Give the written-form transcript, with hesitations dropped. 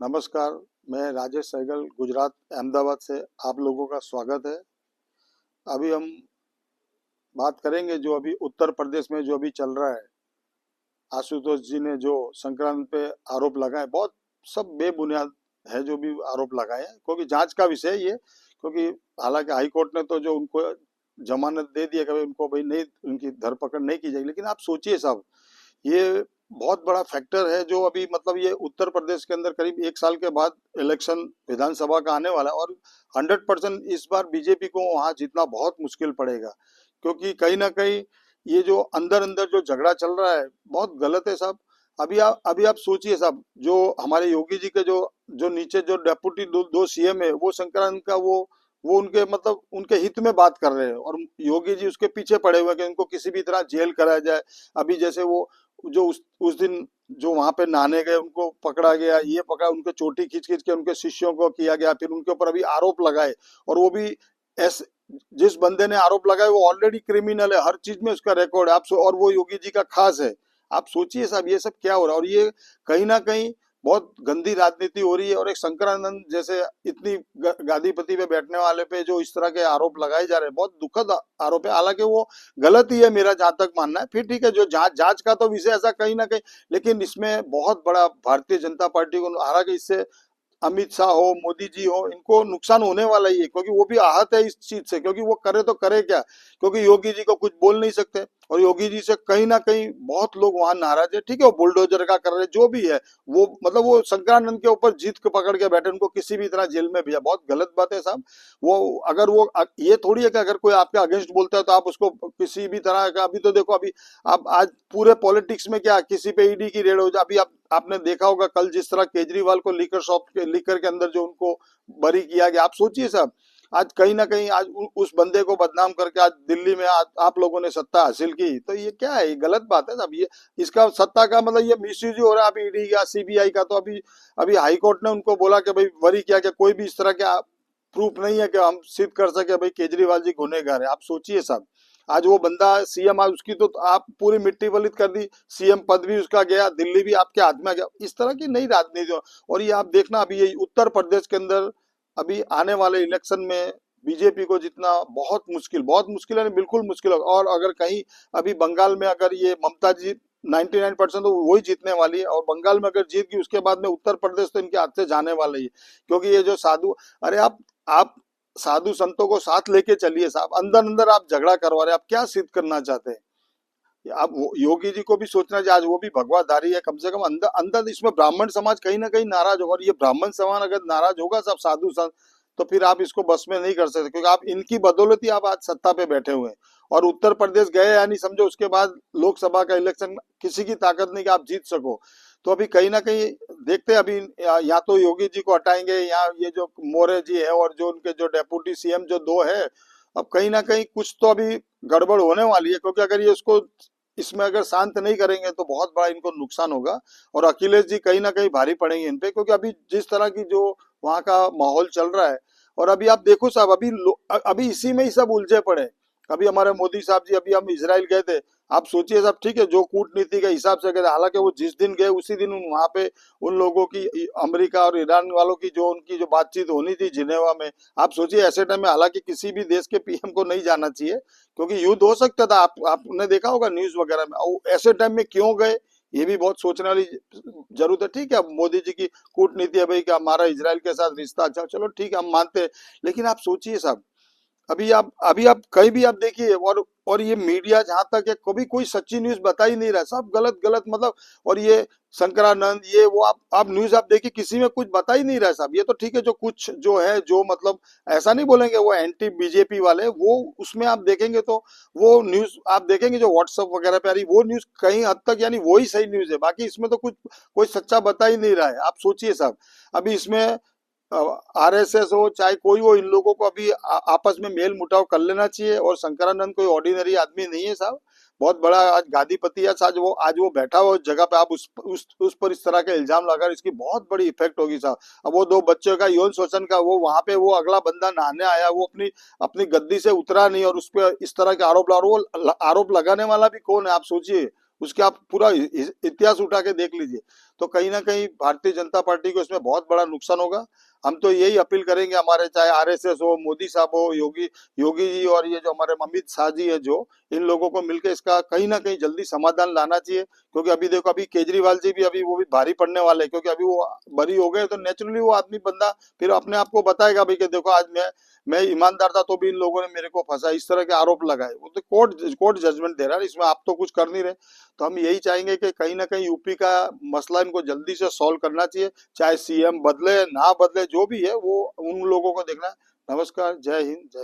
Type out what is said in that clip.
नमस्कार, मैं राजेश सहगल गुजरात अहमदाबाद से आप लोगों का स्वागत है। अभी हम बात करेंगे जो अभी उत्तर प्रदेश में जो अभी चल रहा है। आशुतोष जी ने जो संक्रांत पे आरोप लगाए, बहुत सब बेबुनियाद है जो भी आरोप लगाए हैं, क्योंकि जांच का विषय है ये। क्योंकि हालांकि हाई कोर्ट ने तो जो उनको जमानत दे दी है, कभी उनको भाई नहीं, उनकी धरपकड़ नहीं की जाएगी। लेकिन आप सोचिए साहब, ये बहुत बड़ा फैक्टर है जो अभी मतलब ये उत्तर प्रदेश के अंदर करीब 1 साल के बाद इलेक्शन विधानसभा का आने वाला है, और 100% इस बार बीजेपी को वहां जीतना बहुत मुश्किल पड़ेगा। क्योंकि कहीं ना कहीं ये जो अंदर अंदर जो झगड़ा चल रहा है बहुत गलत है साहब। अभी आप सोचिए साहब, जो हमारे योगी जी के जो जो नीचे जो डेप्यूटी दो सीएम है, वो संक्रांत का वो उनके मतलब उनके हित में बात कर रहे हैं, और योगी जी उसके पीछे पड़े हुए हैं कि उनको किसी भी तरह जेल कराया जाए। अभी जैसे वो जो उस दिन जो वहां पे नहाने गए उनको पकड़ा गया, ये पकड़ा, उनके चोटी खींच खींच के उनके शिष्यों को किया गया, फिर उनके ऊपर अभी आरोप लगाए। और वो भी ऐसे, जिस बंदे ने आरोप लगाए वो ऑलरेडी क्रिमिनल है, हर चीज में उसका रिकॉर्ड है। और वो योगी जी का खास है। आप सोचिए साहब, ये सब क्या हो रहा है। और ये कहीं ना कहीं बहुत गंदी राजनीति हो रही है। और एक शंकरानंद जैसे इतनी गादीपति पे बैठने वाले पे जो इस तरह के आरोप लगाए जा रहे हैं, बहुत दुखद आरोप है। हालांकि वो गलत ही है, मेरा जहां तक मानना है। फिर ठीक है, जो जांच जांच का तो विषय ऐसा कहीं ना कहीं, लेकिन इसमें बहुत बड़ा भारतीय जनता पार्टी को, हालांकि इससे अमित शाह हो, मोदी जी हो, इनको नुकसान होने वाला ही है। क्योंकि वो भी आहत है इस चीज से, क्योंकि वो करे तो करे क्या। क्योंकि योगी जी को कुछ बोल नहीं सकते, और योगी जी से कहीं ना कहीं बहुत लोग वहां नाराज है। ठीक है, वो बुलडोजर का कर रहे, जो भी है वो, मतलब वो शंकरानंद के ऊपर जीत के पकड़ के बैठे, उनको किसी भी तरह जेल में भेजा, बहुत गलत बात है साहब। वो अगर वो ये थोड़ी है कि अगर कोई आपके अगेंस्ट बोलता है तो आप उसको किसी भी तरह का, अभी तो देखो, अभी आप आज पूरे पॉलिटिक्स में क्या, किसी पे ईडी की रेड हो जाए। अभी आपने देखा होगा कल जिस तरह केजरीवाल को लीकर के अंदर जो उनको बरी किया गया। आप सोचिए साहब, आज कहीं ना कहीं आज उस बंदे को बदनाम करके आज दिल्ली में आप लोगों ने सत्ता हासिल की, तो ये क्या है, ये गलत बात है साहब। ये इसका सत्ता का मतलब ये मिसयूज हो रहा है अभी ईडी का, सीबीआई का। तो अभी अभी हाई कोर्ट ने उनको बोला कि भाई वरी किया कि कोई भी इस तरह का प्रूफ नहीं है कि हम सिद्ध कर सके भाई केजरीवाल जी गुनहगार है। आप सोचिए साहब, आज वो बंदा सीएम, आज उसकी तो आप पूरी मिट्टी पलित कर दी, सीएम पद भी उसका गया, दिल्ली भी आपके हाथ में आ गया। इस तरह की नई राजनीति। और ये आप देखना, अभी ये उत्तर प्रदेश के अंदर अभी आने वाले इलेक्शन में बीजेपी को जितना बहुत मुश्किल है, बिल्कुल मुश्किल होगा। और अगर कहीं अभी बंगाल में अगर ये ममता जी 99% तो वही जीतने वाली है, और बंगाल में अगर जीत गई उसके बाद में उत्तर प्रदेश तो इनके हाथ से जाने वाला ही है। क्योंकि ये जो साधु, अरे आप साधु संतों को साथ लेके चलिए साहब, अंदर अंदर आप झगड़ा करवा रहे हैं, आप क्या सिद्ध करना चाहते हैं। आप योगी जी को भी सोचना चाहिए, आज वो भी भगवाधारी है, कम से कम अंदर अंदर इसमें ब्राह्मण समाज कहीं ना कहीं नाराज होगा। और ये ब्राह्मण समाज अगर नाराज होगा सब साधु संत, तो फिर आप इसको बस में नहीं कर सकते। क्योंकि आप इनकी बदौलत ही आप आज सत्ता पे बैठे हुए हैं। और उत्तर प्रदेश गए या नहीं समझो, उसके बाद लोकसभा का इलेक्शन किसी की ताकत नहीं कि आप जीत सको। तो अभी कहीं ना कहीं देखते हैं, अभी या तो योगी जी को हटाएंगे, या ये जो मौर्य जी है और जो उनके जो डेप्यूटी सीएम जो दो है, अब कहीं ना कहीं कुछ तो अभी गड़बड़ होने वाली है। क्योंकि अगर ये उसको इसमें अगर शांत नहीं करेंगे तो बहुत बड़ा इनको नुकसान होगा। और अखिलेश जी कहीं ना कहीं भारी पड़ेंगे इन पे, क्योंकि अभी जिस तरह की जो वहाँ का माहौल चल रहा है। और अभी आप देखो साहब, अभी इसी में ही सब उलझे पड़े हैं। अभी हमारे मोदी साहब जी, अभी हम इसराइल गए थे। आप सोचिए साहब, ठीक है, जो कूटनीति के हिसाब से गए थे, हालांकि वो जिस दिन गए उसी दिन वहां पे उन लोगों की, अमेरिका और ईरान वालों की जो उनकी जो बातचीत होनी थी जिनेवा में। आप सोचिए ऐसे टाइम में, हालांकि किसी भी देश के पीएम को नहीं जाना चाहिए क्योंकि युद्ध हो सकता था, आपने देखा होगा न्यूज वगैरह में। ऐसे टाइम में क्यों गए, ये भी बहुत सोचने वाली जरूरत है। ठीक है, मोदी जी की कूटनीति है भाई कि हमारा इसराइल के साथ रिश्ता अच्छा, चलो ठीक है, हम मानते हैं। लेकिन आप सोचिए साहब, अभी आप कहीं भी आप देखिए, और ये मीडिया जहां तक है, कभी कोई सच्ची न्यूज बता ही नहीं रहा, सब गलत गलत मतलब। और ये शंकरानंद, ये वो, आप न्यूज आप देखिए, किसी में कुछ बता ही नहीं रहा साहब। ये तो ठीक है, जो कुछ जो है, जो मतलब ऐसा नहीं बोलेंगे वो एंटी बीजेपी वाले, वो उसमें आप देखेंगे तो वो न्यूज आप देखेंगे जो व्हाट्सएप वगैरह पे आ रही, वो न्यूज कहीं हद तक यानी वही सही न्यूज है। बाकी इसमें तो कुछ कोई सच्चा बता ही नहीं रहा है। आप सोचिए साहब, अभी इसमें आरएसएस हो चाहे कोई हो, इन लोगों को अभी आपस में मेल मुटाव कर लेना चाहिए। और शंकरानंद कोई ऑर्डिनरी आदमी नहीं है साहब, बहुत बड़ा आज गादीपति है। आज वो बैठा हुआ उस जगह पे, आप उस पर इस तरह के इल्जाम लगा, इसकी बहुत बड़ी इफेक्ट होगी साहब। अब वो दो बच्चों का यौन शोषण का, वो वहां पे वो अगला बंदा नहाने आया, वो अपनी अपनी गद्दी से उतरा नहीं, और उस पर इस तरह के आरोप लगा, और वो आरोप लगाने वाला भी कौन है आप सोचिए। उसके आप पूरा इतिहास उठा के देख लीजिए। तो कहीं ना कहीं भारतीय जनता पार्टी को इसमें बहुत बड़ा नुकसान होगा। हम तो यही अपील करेंगे, हमारे चाहे आरएसएस हो, मोदी साहब हो, योगी योगी जी, और ये जो हमारे अमित शाह जी है, जो इन लोगों को मिलकर इसका कहीं ना कहीं जल्दी समाधान लाना चाहिए। क्योंकि अभी देखो, अभी केजरीवाल जी भी अभी वो भी भारी पड़ने वाले हैं, क्योंकि अभी वो बरी हो गए तो नेचुरली वो आदमी बंदा फिर अपने आप को बताएगा भाई कि देखो आज मैं ईमानदार था तो भी इन लोगों ने मेरे को फंसा, इस तरह के आरोप लगाए। वो तो कोर्ट जजमेंट दे रहा है, इसमें आप तो कुछ कर नहीं रहे। तो हम यही चाहेंगे कि कहीं ना कहीं यूपी का मसला इनको जल्दी से सॉल्व करना चाहिए, चाहे सीएम बदले ना बदले, जो भी है वो उन लोगों को देखना है। नमस्कार, जय हिंद, जय